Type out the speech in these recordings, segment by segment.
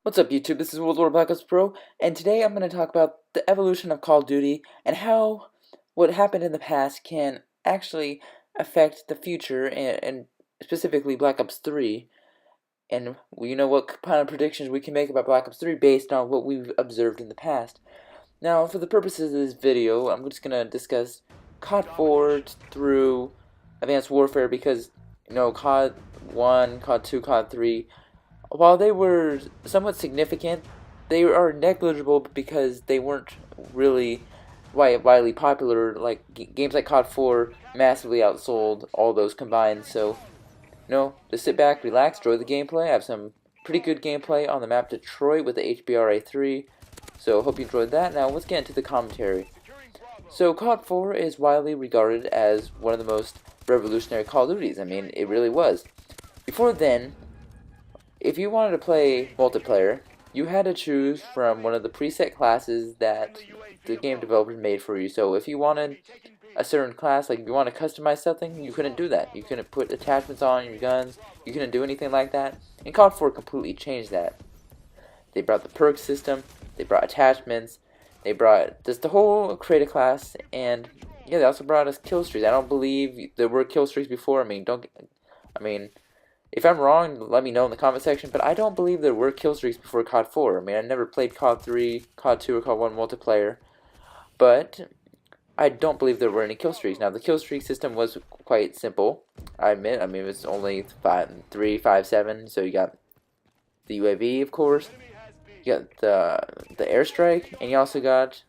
What's up, YouTube? This is World War Black Ops Pro, and today I'm going to talk about the evolution of Call of Duty and how what happened in the past can actually affect the future, and specifically Black Ops 3. And you know what kind of predictions we can make about Black Ops 3 based on what we've observed in the past. Now, for the purposes of this video, I'm just going to discuss COD 4 through Advanced Warfare because, COD 1, COD 2, COD 3. While they were somewhat significant, they are negligible because they weren't really widely popular. Like games like COD 4 massively outsold all those combined. So, just sit back, relax, enjoy the gameplay. I have some pretty good gameplay on the map Detroit with the HBRA3. So, hope you enjoyed that. Now, let's get into the commentary. So, COD 4 is widely regarded as one of the most revolutionary Call of Duties. I mean, it really was. Before then, if you wanted to play multiplayer, you had to choose from one of the preset classes that the game developers made for you. So if you wanted a certain class, like if you want to customize something, you couldn't do that. You couldn't put attachments on your guns. You couldn't do anything like that. And COD 4 completely changed that. They brought the perk system. They brought attachments. They brought just the whole create a class. And yeah, they also brought us kill streaks. I don't believe there were kill streaks before. If I'm wrong, let me know in the comment section, but I don't believe there were kill streaks before COD 4. I mean, I never played COD 3, COD 2, or COD 1 multiplayer, but I don't believe there were any kill streaks. Now, the kill streak system was quite simple, I admit. I mean, it was only 3, 5, 7, so you got the UAV, of course, you got the airstrike, and you also got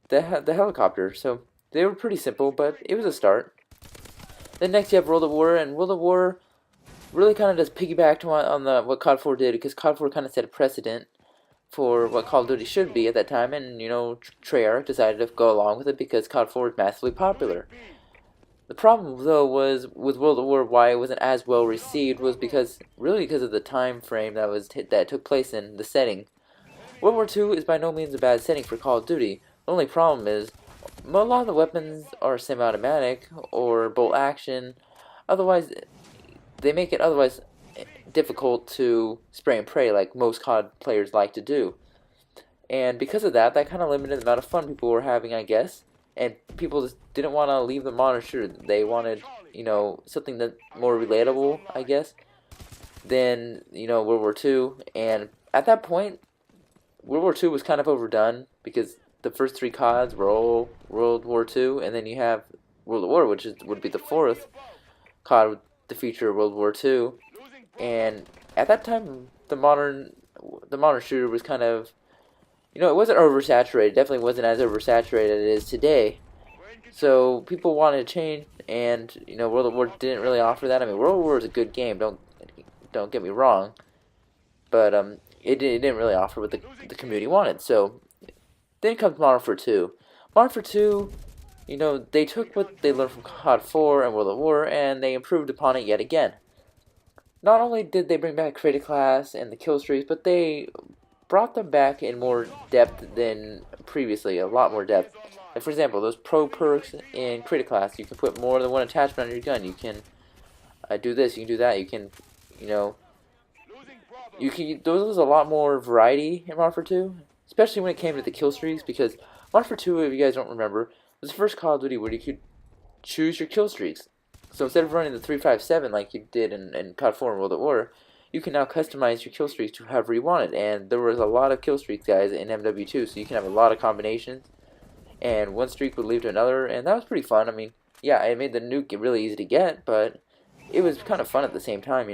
the helicopter. So they were pretty simple, but it was a start. Then next you have World at War, and World at War really kind of just piggybacked on what COD 4 did, because COD 4 kind of set a precedent for what Call of Duty should be at that time, and Treyarch decided to go along with it because COD 4 is massively popular. The problem, though, was with World at War, why it wasn't as well received was because of the time frame that took place in the setting. World War II is by no means a bad setting for Call of Duty. The only problem is a lot of the weapons are semi-automatic or bolt action. Otherwise, they make it difficult to spray and pray like most COD players like to do. And because of that, kind of limited the amount of fun people were having, I guess. And people just didn't want to leave the modern shooter. They wanted, something that more relatable, I guess, than, World War II. And at that point, World War II was kind of overdone because the first 3 CODs were all World War II. And then you have World at War, which would be the 4th COD to feature World War II, and at that time the modern shooter was kind of, it wasn't oversaturated. It definitely wasn't as oversaturated as it is today. So people wanted to change, and World at War didn't really offer that. I mean, World War is a good game. Don't get me wrong, but it didn't really offer what the community wanted. So then comes Modern Warfare 2. Modern Warfare 2. They took what they learned from COD 4 and World at War, and they improved upon it yet again. Not only did they bring back Create a Class and the kill streaks, but they brought them back in more depth than previously, a lot more depth. Like, for example, those pro perks in Create a Class, you can put more than one attachment on your gun. You can do this, you can do that, you can, there's a lot more variety in Modern Warfare 2, especially when it came to the kill streaks, because Modern Warfare 2, if you guys don't remember, was the first Call of Duty where you could choose your kill streaks. So instead of running the 357 like you did in COD 4 and World at War, you can now customize your kill streaks to however you want it. And there was a lot of kill streaks, guys, in MW2, so you can have a lot of combinations. And one streak would lead to another, and that was pretty fun. I mean, yeah, it made the nuke really easy to get, but it was kind of fun at the same time,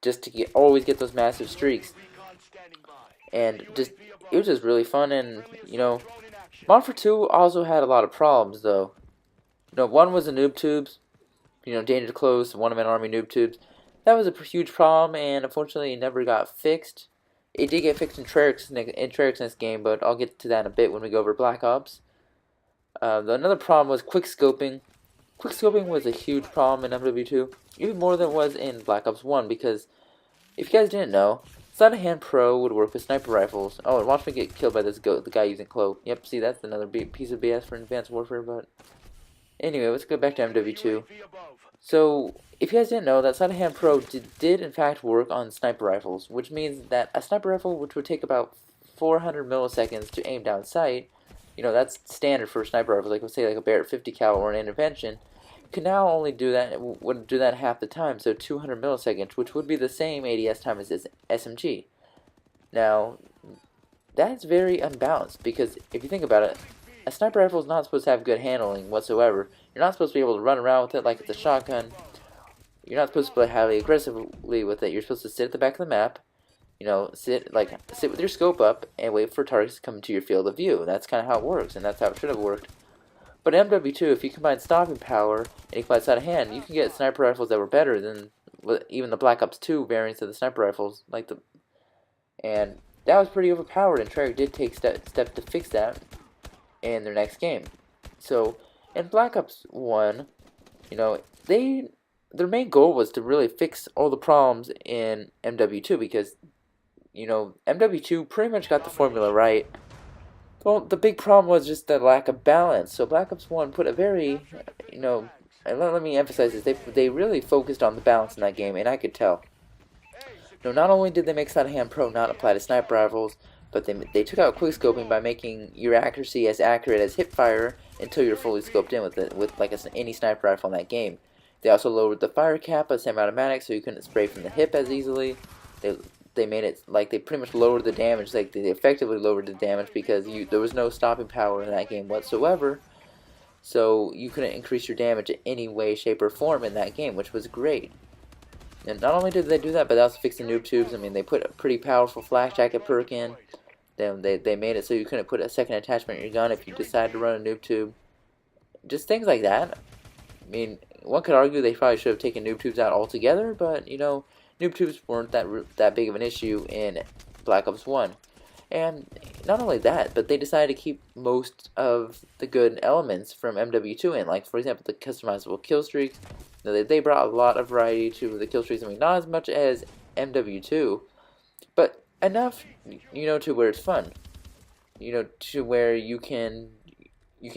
just to always get those massive streaks. And it was just really fun, and Modern Warfare 2 also had a lot of problems, though. One was the noob tubes, danger close, one-man army noob tubes. That was a huge problem, and unfortunately, it never got fixed. It did get fixed in Treyarch's next game, but I'll get to that in a bit when we go over Black Ops. Another problem was quick scoping. Quick scoping was a huge problem in MW2, even more than it was in Black Ops 1, because if you guys didn't know, Sleight of Hand Pro would work with sniper rifles. Oh, and watch me get killed by this goat, the guy using cloak. Yep, see, that's another piece of BS for Advanced Warfare, but Anyway, let's go back to MW2. So, if you guys didn't know, that Sleight of Hand Pro did in fact work on sniper rifles, which means that a sniper rifle, which would take about 400 milliseconds to aim down sight, that's standard for a sniper rifle, like let's say like a Barrett 50 cal or an intervention, can now only do that, would do that half the time, so 200 milliseconds, which would be the same ADS time as this SMG. Now, that's very unbalanced, because if you think about it, a sniper rifle is not supposed to have good handling whatsoever. You're not supposed to be able to run around with it like it's a shotgun. You're not supposed to play highly aggressively with it. You're supposed to sit at the back of the map, sit with your scope up and wait for targets to come into your field of view. That's kind of how it works, and that's how it should have worked. But in MW2, if you combine stopping power and you combine sleight of hand, you can get sniper rifles that were better than even the Black Ops 2 variants of the sniper rifles, and that was pretty overpowered. And Treyarch did take steps to fix that in their next game. So in Black Ops 1, their main goal was to really fix all the problems in MW2 because MW2 pretty much got the formula right. Well, the big problem was just the lack of balance. So Black Ops 1 put a very, and let me emphasize this, they really focused on the balance in that game, and I could tell. Not only did they make Sleight of Hand Pro not apply to sniper rifles, but they took out quickscoping by making your accuracy as accurate as hipfire until you're fully scoped in with any sniper rifle in that game. They also lowered the fire cap of semi-automatic so you couldn't spray from the hip as easily. They made it like they pretty much lowered the damage, like they effectively lowered the damage because there was no stopping power in that game whatsoever. So you couldn't increase your damage in any way, shape, or form in that game, which was great. And not only did they do that, but they also fixed the noob tubes. I mean, they put a pretty powerful flak jacket perk in. Then they made it so you couldn't put a second attachment in your gun if you decided to run a noob tube. Just things like that. I mean, one could argue they probably should have taken noob tubes out altogether, but noob tubes weren't that big of an issue in Black Ops 1. And not only that, but they decided to keep most of the good elements from MW2 in. Like, for example, the customizable kill streaks. They brought a lot of variety to the kill streaks. I mean, not as much as MW2, but enough, to where it's fun. To where you can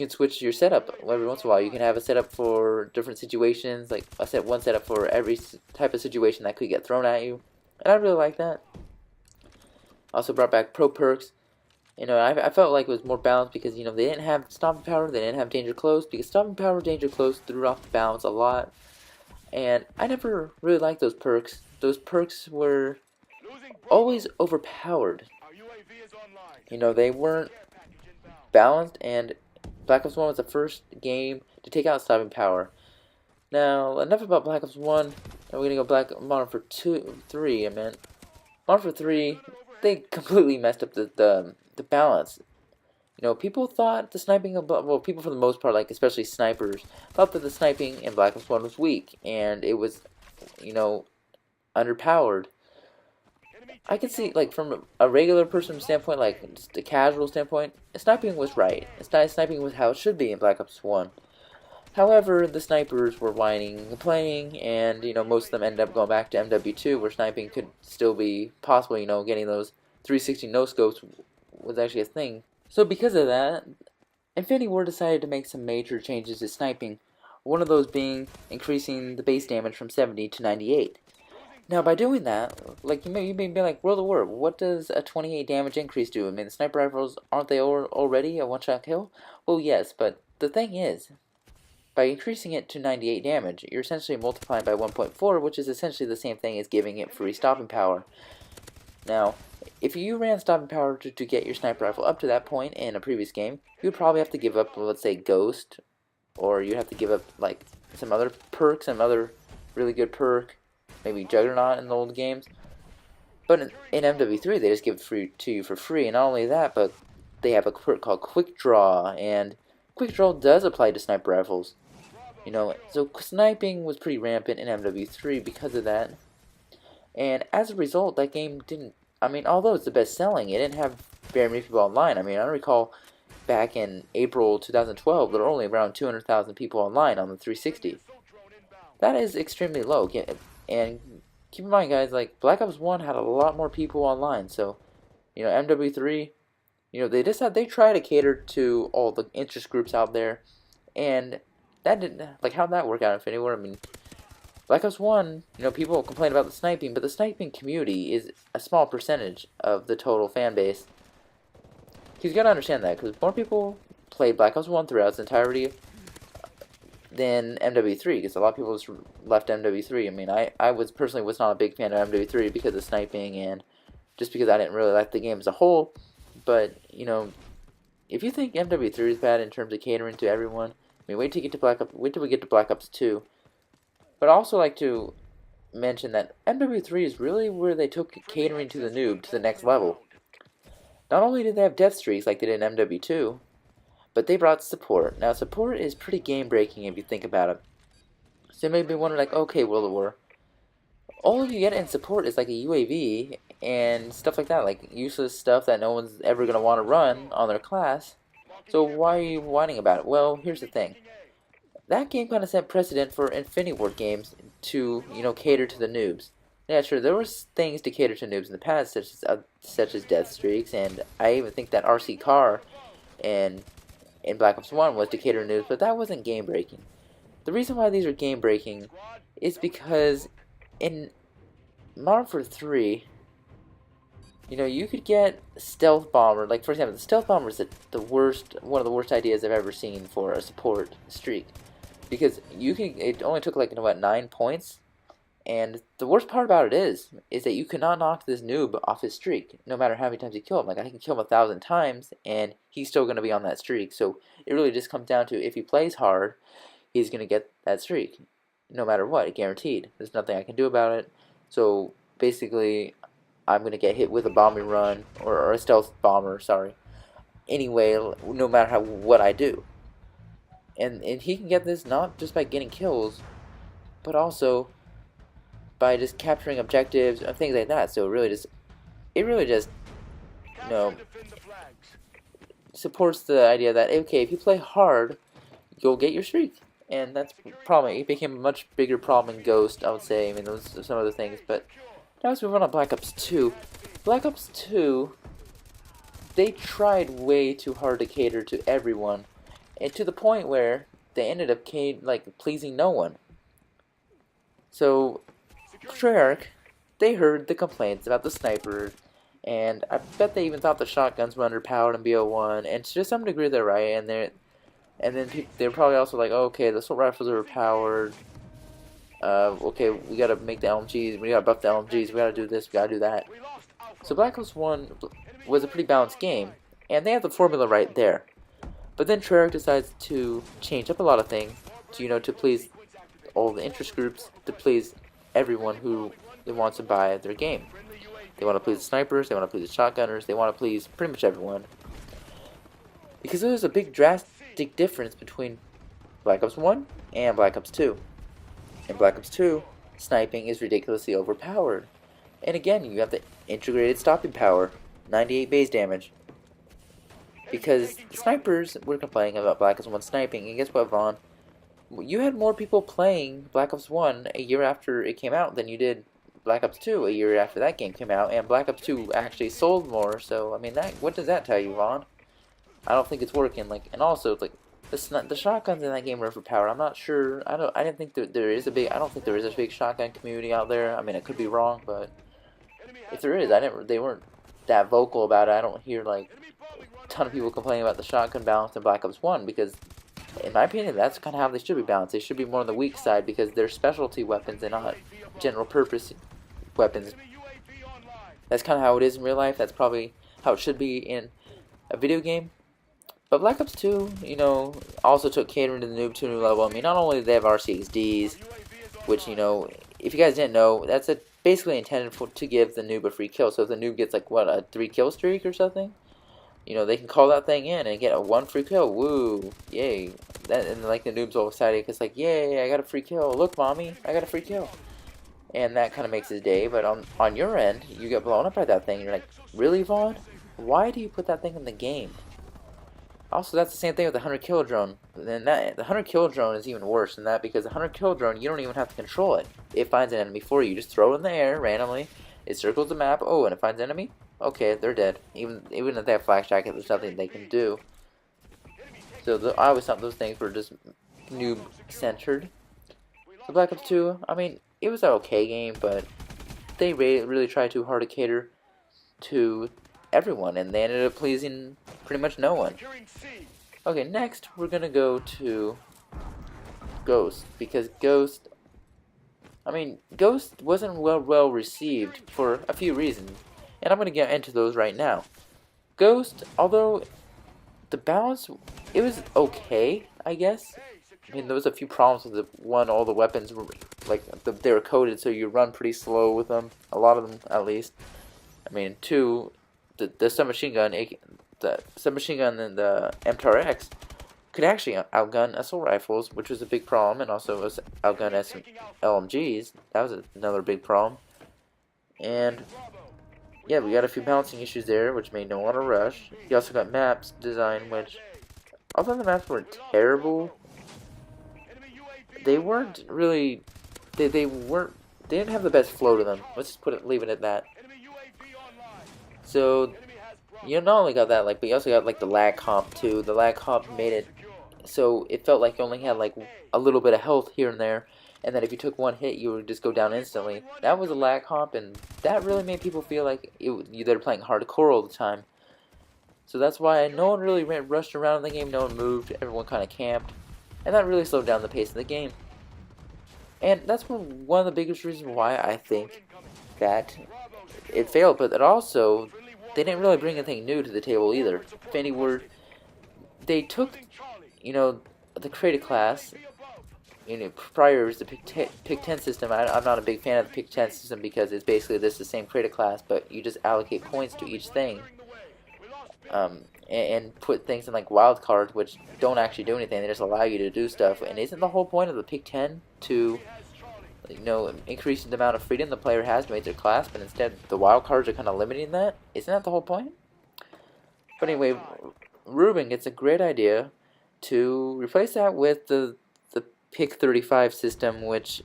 switch your setup every once in a while. You can have a setup for different situations, like one setup for every type of situation that could get thrown at you. And I really like that. Also brought back pro perks. I felt like it was more balanced because, they didn't have stopping power, they didn't have danger close, because stopping power, danger close threw off the balance a lot. And I never really liked those perks. Those perks were always overpowered. They weren't balanced, and Black Ops 1 was the first game to take out stopping power. Now, enough about Black Ops 1. Now we're going to go Modern Warfare 3, Modern Warfare 3, they completely messed up the balance. People thought the sniping people for the most part, like especially snipers, thought that the sniping in Black Ops 1 was weak, and it was, underpowered. I can see, like, from a regular person standpoint, like, just a casual standpoint, sniping was right. Sniping was how it should be in Black Ops 1. However, the snipers were whining and complaining, and, most of them ended up going back to MW2, where sniping could still be possible, getting those 360 no-scopes was actually a thing. So because of that, Infinity Ward decided to make some major changes to sniping, one of those being increasing the base damage from 70 to 98. Now, by doing that, like, you may be like, World of War, what does a 28 damage increase do? I mean, the sniper rifles, aren't they already a one-shot kill? Well, yes, but the thing is, by increasing it to 98 damage, you're essentially multiplying by 1.4, which is essentially the same thing as giving it free stopping power. Now, if you ran stopping power to get your sniper rifle up to that point in a previous game, you would probably have to give up, let's say, Ghost, or you'd have to give up, like, some other perk, some other really good perk, maybe Juggernaut in the old games. But in MW3, they just give it to you for free, and not only that, but they have a perk called Quick Draw, and Quick Draw does apply to sniper rifles. So sniping was pretty rampant in MW3 because of that. And as a result, that game didn't, although it's the best selling, it didn't have very many people online. I recall back in April 2012, there were only around 200,000 people online on the 360. That is extremely low. And keep in mind, guys, like, Black Ops 1 had a lot more people online. So, MW3, they try to cater to all the interest groups out there. And that didn't, like, how'd that work out in Infinity War? I mean, Black Ops 1, people complain about the sniping, but the sniping community is a small percentage of the total fan base. He's got to understand that, because more people played Black Ops 1 throughout its entirety than MW3, because a lot of people just left MW3. I mean, I personally was not a big fan of MW3 because of sniping and just because I didn't really like the game as a whole. But, if you think MW3 is bad in terms of catering to everyone, I mean, wait till we get to Black Ops 2. But I also like to mention that MW3 is really where they took catering to the noob to the next level. Not only did they have death streaks like they did in MW2, but they brought support. Now, support is pretty game-breaking if you think about it. So you may be wondering, like, okay, World at War, all you get in support is like a UAV and stuff like that, like useless stuff that no one's ever going to want to run on their class. So why are you whining about it? Well, here's the thing. That game kind of set precedent for Infinity War games to, cater to the noobs. Yeah, sure, there was things to cater to noobs in the past, such as death streaks, and I even think that RC car in Black Ops 1 was to cater to noobs, but that wasn't game-breaking. The reason why these are game-breaking is because in Modern Warfare 3, you could get stealth bomber. Like, for example, the stealth bomber is one of the worst ideas I've ever seen for a support streak. Because it only took like 9 points, and the worst part about it is that you cannot knock this noob off his streak, no matter how many times you kill him. Like, I can kill him 1,000 times, and he's still going to be on that streak. So it really just comes down to, if he plays hard, he's going to get that streak, no matter what, guaranteed. There's nothing I can do about it. So basically, I'm going to get hit with a bombing run, or a stealth bomber, sorry. Anyway, no matter what I do. And he can get this not just by getting kills, but also by just capturing objectives and things like that. So it really just supports the idea that, okay, if you play hard, you'll get your streak. And that's problem. It became a much bigger problem in Ghost, I would say. I mean, those are some other things. But now let's move on to Black Ops 2. Black Ops 2, they tried way too hard to cater to everyone. And to the point where they ended up pleasing no one. So, Treyarch, they heard the complaints about the sniper, and I bet they even thought the shotguns were underpowered in BO1, and to some degree they're right, and then they're probably also like, oh, okay, the assault rifles are overpowered, okay, we gotta make the LMGs, we gotta buff the LMGs, we gotta do this, we gotta do that. So Black Ops 1 was a pretty balanced game, and they have the formula right there. But then Treyarch decides to change up a lot of things to please all the interest groups, to please everyone who wants to buy their game. They want to please the snipers, they want to please the shotgunners, they want to please pretty much everyone. Because there's a big drastic difference between Black Ops 1 and Black Ops 2. In Black Ops 2, sniping is ridiculously overpowered. And again, you have the integrated stopping power, 98 base damage. Because the snipers were complaining about Black Ops 1 sniping, and guess what, Vaughn? You had more people playing Black Ops 1 a year after it came out than you did Black Ops 2 a year after that game came out, and Black Ops 2 actually sold more, so, I mean, what does that tell you, Vaughn? I don't think it's working, and also, the shotguns in that game are overpowered. I'm not sure, I don't think there is a big shotgun community out there. I mean, I could be wrong, but if there is, they weren't that vocal about it. I don't hear, a ton of people complaining about the shotgun balance in Black Ops 1, because in my opinion that's kind of how they should be balanced. They should be more on the weak side because they're specialty weapons and not general purpose weapons. That's kind of how it is in real life. That's probably how it should be in a video game. But Black Ops 2, also took catering to the noob to a new level. I mean, not only do they have RCXDs, which, if you guys didn't know, that's basically intended to give the noob a free kill. So if the noob gets, a 3-kill streak or something, they can call that thing in and get a 1 free kill. Woo, yay. And the noob's all excited because, yay, I got a free kill. Look, mommy, I got a free kill. And that kind of makes his day. But on your end, you get blown up by that thing. You're like, really, Vaughn? Why do you put that thing in the game? Also, that's the same thing with the 100-kill drone. And the 100-kill drone is even worse than that, because the 100-kill drone, you don't even have to control it. It finds an enemy for you. You just throw it in the air randomly. It circles the map. Oh, and it finds an enemy. Okay, they're dead. Even if they have flash jacket, there's nothing they can do. So I always thought those things were just noob centered. So Black Ops 2, I mean, it was an okay game, but they really tried too hard to cater to everyone, and they ended up pleasing pretty much no one. Okay, next we're gonna go to Ghost, because Ghost, I mean, Ghost wasn't well received for a few reasons, and I'm gonna get into those right now. Ghost, although the balance, it was okay, I guess. I mean, there was a few problems with the one. All the weapons were like they were coded, so you run pretty slow with them. A lot of them, at least. I mean, two, the submachine gun, the submachine gun, and the MTRX could actually outgun assault rifles, which was a big problem, and also was outgun LMGs. That was another big problem. And yeah, we got a few balancing issues there, which made no one want to rush. You also got maps design, which, although the maps weren't terrible, they weren't really, they didn't have the best flow to them. Let's just leave it at that. So you not only got that, like, but you also got like the lag comp too. The lag comp made it so it felt like you only had like a little bit of health here and there, and then if you took one hit, you would just go down instantly. That was a lag comp, and that really made people feel like they're playing hardcore all the time. So that's why no one really rushed around in the game. No one moved. Everyone kind of camped, and that really slowed down the pace of the game. And that's one of the biggest reasons why I think that it failed. But it also, they didn't really bring anything new to the table either. If any word, they took, you know, the creative class. You know, prior was the pick 10 system. I'm not a big fan of the pick 10 system because it's basically the same creative class, but you just allocate points to each thing. And put things in like wild cards, which don't actually do anything. They just allow you to do stuff. And isn't the whole point of the pick 10 to, you know, increase the amount of freedom the player has to make their class? But instead, the wild cards are kind of limiting that. Isn't that the whole point? But anyway, Ruben gets a great idea to replace that with the pick 35 system, which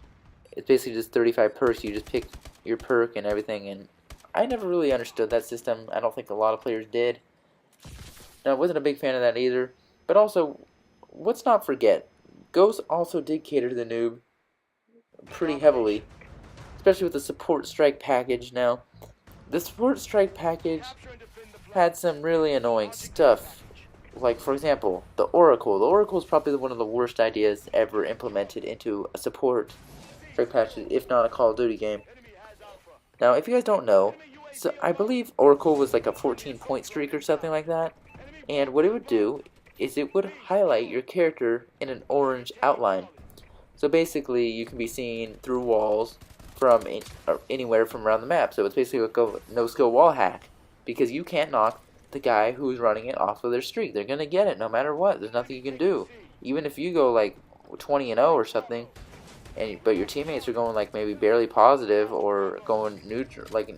is basically just 35 perks. You just pick your perk and everything. And I never really understood that system. I don't think a lot of players did. Now, I wasn't a big fan of that either. But also, let's not forget, Ghost also did cater to the noob pretty heavily, especially with the support strike package. Now, the support strike package had some really annoying stuff. Like, for example, the Oracle. The Oracle is probably one of the worst ideas ever implemented into a support strike package, if not a Call of Duty game. Now, if you guys don't know, so I believe Oracle was like a 14-point streak or something like that. And what it would do is it would highlight your character in an orange outline. So basically, you can be seen through walls from anywhere from around the map. So it's basically a no-skill wall hack, because you can't knock the guy who's running it off of their streak. They're gonna get it no matter what. There's nothing you can do. Even if you go like 20-0 or something, but your teammates are going like maybe barely positive or going neutral, like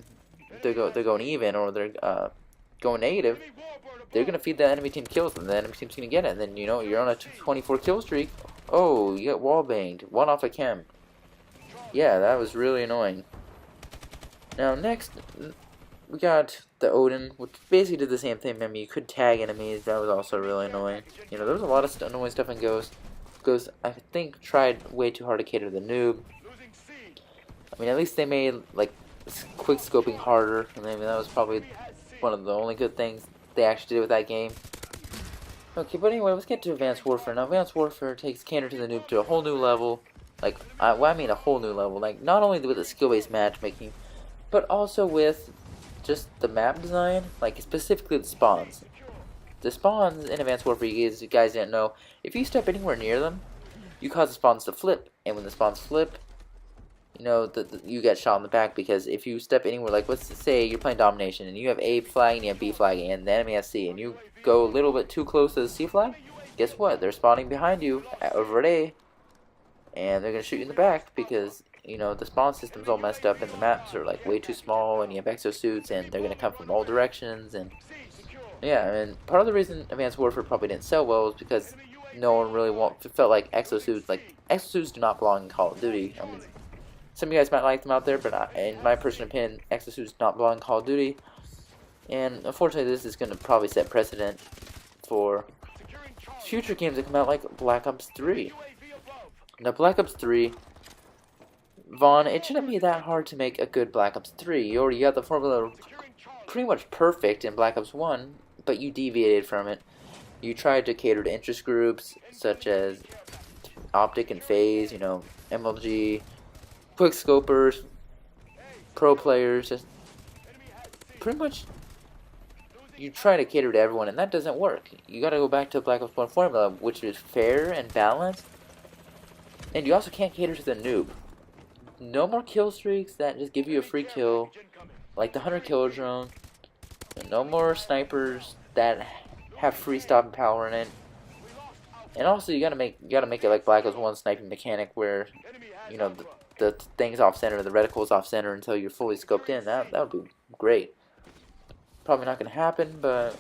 they're going even, or they're going negative, they're gonna feed the enemy team kills, and the enemy team's gonna get it. And then, you know, you're on a 24 kill streak. Oh, you get wall banged, one off a chem. Yeah, that was really annoying. Now next, we got the Odin, which basically did the same thing. I mean, you could tag enemies. That was also really annoying. You know, there was a lot of annoying stuff in Ghost. Ghost, I think, tried way too hard to cater to the noob. I mean, at least they made like quick scoping harder, and I mean, that was probably one of the only good things they actually did with that game. Okay, but anyway, let's get to Advanced Warfare. Now, Advanced Warfare takes cater to the noob to a whole new level. Like, I mean a whole new level. Like, not only with the skill-based matchmaking, but also with just the map design, like specifically the spawns. The spawns in Advanced Warfare, you guys didn't know, if you step anywhere near them, you cause the spawns to flip. And when the spawns flip, you know, you get shot in the back, because if you step anywhere, like let's say you're playing Domination, and you have A flag and you have B flag, and the enemy has C, and you go a little bit too close to the C flag, guess what? They're spawning behind you over at A, and they're going to shoot you in the back, because, you know, the spawn system's all messed up, and the maps are like way too small, and you have exosuits, and they're going to come from all directions. And yeah, I mean, part of the reason Advanced Warfare probably didn't sell well is because no one really felt like exosuits do not belong in Call of Duty. I mean, some of you guys might like them out there, but in my personal opinion, exosuits do not belong in Call of Duty. And unfortunately, this is going to probably set precedent for future games that come out, like Black Ops 3. Now, Black Ops 3, Vaughn, it shouldn't be that hard to make a good Black Ops 3. You already got the formula pretty much perfect in Black Ops 1, but you deviated from it. You tried to cater to interest groups such as Optic and Phase, you know, MLG, quick scopers, pro players, just pretty much you try to cater to everyone, and that doesn't work. You gotta go back to Black Ops 1 formula, which is fair and balanced, and you also can't cater to the noob. No more kill streaks that just give you a free kill, like the 100 kill drone. No more snipers that have free stopping power in it. And also, you gotta make it like Black Ops 1 sniping mechanic, where you know the thing's off center, the reticle's off center until you're fully scoped in. That would be great. Probably not gonna happen, but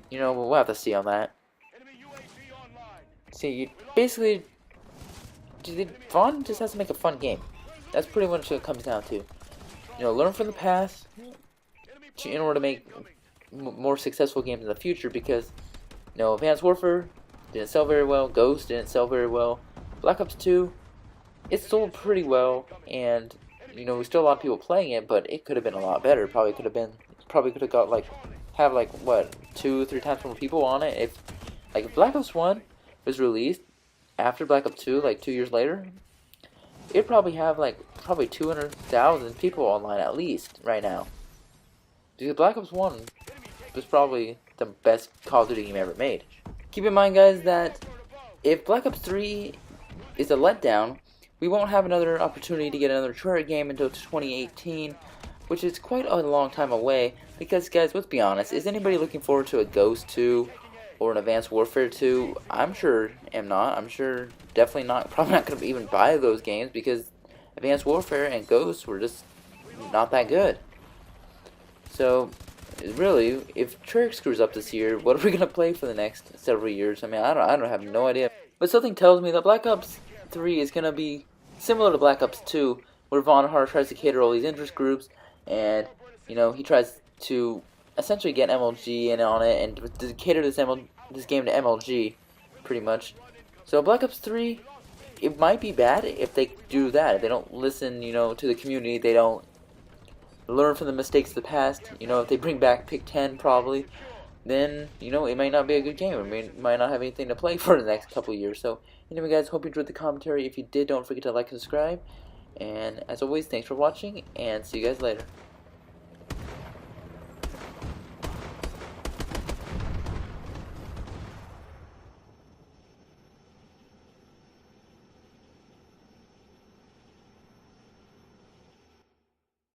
you know we'll have to see on that. See, basically, Vaughn just has to make a fun game. That's pretty much what it comes down to. You know, learn from the past in order to make more successful games in the future. Because you know, Advanced Warfare didn't sell very well. Ghost didn't sell very well. Black Ops 2, it sold pretty well, and you know, still a lot of people playing it, but it could have been a lot better. Probably could have got like what 2-3 times more people on it. If Black Ops 1 was released after Black Ops 2, like 2 years later, it'd probably have probably 200,000 people online at least right now. Because Black Ops 1 was probably the best Call of Duty game ever made. Keep in mind, guys, that if Black Ops 3 is a letdown, we won't have another opportunity to get another Treyarch game until 2018, which is quite a long time away. Because, guys, let's be honest, is anybody looking forward to a Ghost 2 or an Advanced Warfare 2? I'm sure am not. I'm sure definitely not. Probably not going to even buy those games because Advanced Warfare and Ghost were just not that good. So, really, if Treyarch screws up this year, what are we going to play for the next several years? I mean, I don't have no idea. But something tells me that Black Ops 3 is going to be similar to Black Ops 2, where Von Hart tries to cater all these interest groups, and, you know, he tries to essentially get MLG in on it, and to cater this game to MLG, pretty much. So Black Ops 3, it might be bad if they do that. If they don't listen, you know, to the community, they don't learn from the mistakes of the past. You know, if they bring back Pick 10 probably, then, you know, it might not be a good game. It might not have anything to play for the next couple of years. So, anyway, guys, hope you enjoyed the commentary. If you did, don't forget to like and subscribe. And, as always, thanks for watching, and see you guys later.